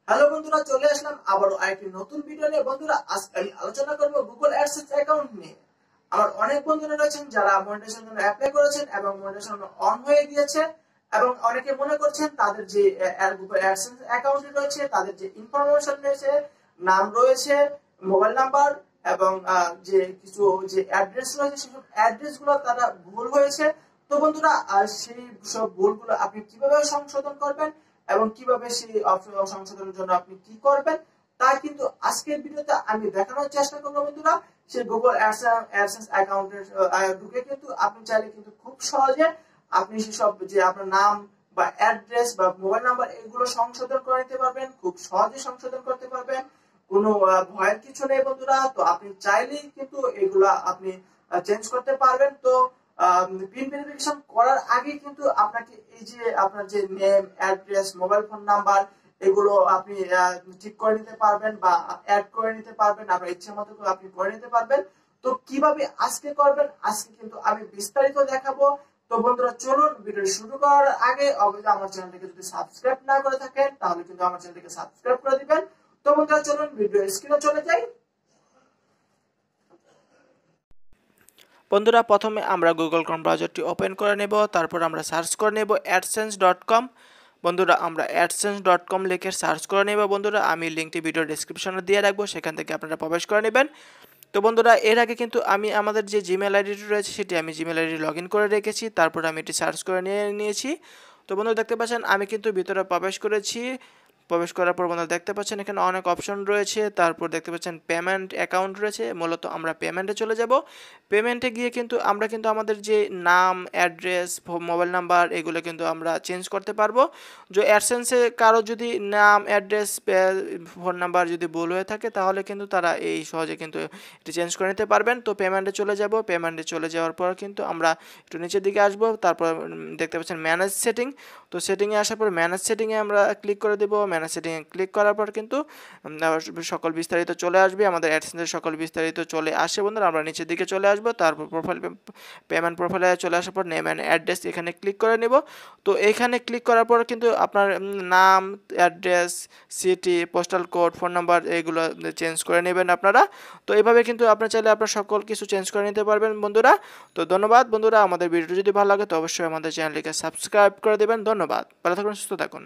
Hello বন্ধুরা, চলে আসলাম আবারও আরেকটি নতুন ভিডিও নিয়ে। বন্ধুরা, আজকে আমি আলোচনা করব গুগল অ্যাডসেন্স অ্যাকাউন্ট নিয়ে। আমার অনেক বন্ধুরা রয়েছেন যারা মনিটাইজেশনের জন্য অ্যাপ্লাই করেছেন এবং মনিটাইজেশন অন হয়ে গিয়েছে, এবং অনেকে মনে করছেন তাদের যে গুগল অ্যাডসেন্স অ্যাকাউন্ট রয়েছে, তাদের যে ইনফরমেশন রয়েছে, নাম রয়েছে, মোবাইল নাম্বার এবং যে কিছু যে অ্যাড্রেস রয়েছে, সেসব অ্যাড্রেসগুলো তারা ভুল হয়েছে। তো বন্ধুরা, সেই সব ভুলগুলো আপনি কিভাবে সংশোধন করবেন এবং কিভাবে সেই সংশোধনের জন্য আপনি কি করবেন তা কিন্তু আজকের ভিডিওতে আমি দেখানোর চেষ্টা করব। বন্ধুরা, সেই গুগল অ্যাডসেন্স অ্যাকাউন্টের ঢুকে কিন্তু আপনি চাইলে কিন্তু খুব সহজে আপনি সেসব যে আপনার নাম বা অ্যাড্রেস বা মোবাইল নাম্বার এগুলো সংশোধন করে নিতে পারবেন, খুব সহজে সংশোধন করতে পারবেন। কোনো ভয়ের কিছু নেই বন্ধুরা। তো আপনি চাইলেই কিন্তু এগুলা আপনি চেঞ্জ করতে পারবেন। তো পিন ভেরিফিকেশন করার আগে কিন্তু আপনাকে এই যে আপনার যে name, address, mobile phone number এগুলো আপনি ঠিক করে নিতে পারবেন বা অ্যাড করে নিতে পারবেন, আপনার ইচ্ছে মতো আপনি করে নিতে পারবেন। তো কিভাবে আজকে করবেন, আজকে কিন্তু আমি বিস্তারিত দেখাবো। তো বন্ধুরা, চলুন ভিডিও শুরু করার আগে অবশ্যই আমার চ্যানেলটিকে যদি সাবস্ক্রাইব না করে থাকেন তাহলে কিন্তু আমার চ্যানেলটিকে সাবস্ক্রাইব করে দিবেন। তো বন্ধুরা, চলুন ভিডিও স্ক্রিনে চলে যাই। বন্ধুরা, প্রথমে আমরা গুগল ক্রোম ব্রাউজারটি ওপেন করে নেব, তারপর আমরা সার্চ করে নেব adsense.com। বন্ধুরা, আমরা adsense.com লিখে সার্চ করে নেব। বন্ধুরা, আমি লিঙ্কটি ভিডিও ডেসক্রিপশনে দিয়ে রাখবো, সেখান থেকে আপনারা প্রবেশ করে নেবেন। তো বন্ধুরা, এর আগে কিন্তু আমি আমাদের যে জিমেল আইডিটি রয়েছে সেটি আমি জিমেল আইডি লগ ইন করে রেখেছি, তারপর আমি এটি সার্চ করে নিয়েছি। তো বন্ধুরা, দেখতে পাচ্ছেন আমি কিন্তু ভিতরে প্রবেশ করেছি। প্রবেশ করার পর বন্ধুরা দেখতে পাচ্ছেন এখানে অনেক অপশন রয়েছে, তারপর দেখতে পাচ্ছেন পেমেন্ট অ্যাকাউন্ট রয়েছে। মূলত আমরা পেমেন্টে চলে যাব। পেমেন্টে গিয়ে কিন্তু আমরা কিন্তু আমাদের যে নাম, অ্যাড্রেস, মোবাইল নাম্বার এগুলো কিন্তু আমরা চেঞ্জ করতে পারবো। যে অ্যাডসেন্সে কারো যদি নাম, অ্যাড্রেস, ফোন নাম্বার যদি ভুল হয়ে থাকে তাহলে কিন্তু তারা এই সহজে কিন্তু এটি চেঞ্জ করে নিতে পারবেন। তো পেমেন্টে চলে যাব। পেমেন্টে চলে যাওয়ার পর কিন্তু আমরা একটু নিচের দিকে আসবো, তারপর দেখতে পাচ্ছেন ম্যানেজ সেটিং। তো সেটিংয়ে আসার পর ম্যানেজ সেটিংয়ে আমরা ক্লিক করে দেবো। ম্যানেজ সেটিংয়ে ক্লিক করার পর কিন্তু সকল বিস্তারিত চলে আসবে, আমাদের অ্যাডসেন্সের সকল বিস্তারিত চলে আসে। বন্ধুরা, আমরা নিচের দিকে চলে আসবো, তারপর পেমেন্ট প্রোফাইলে চলে আসার পর নেম অ্যান্ড অ্যাড্রেস এখানে ক্লিক করে নেব। তো এখানে ক্লিক করার পর কিন্তু আপনার নাম, address, city, postal code, phone number এগুলো চেঞ্জ করে নেবেন আপনারা। তো এইভাবে কিন্তু আপনার চাইলে আপনার সকল কিছু চেঞ্জ করে নিতে পারবেন বন্ধুরা। তো ধন্যবাদ বন্ধুরা, আমাদের ভিডিওটি যদি ভালো লাগে তো অবশ্যই আমাদের চ্যানেলটিকে সাবস্ক্রাইব করে দেবেন। ধন্যবাদ, ভালো থাকুন, সুস্থ থাকুন।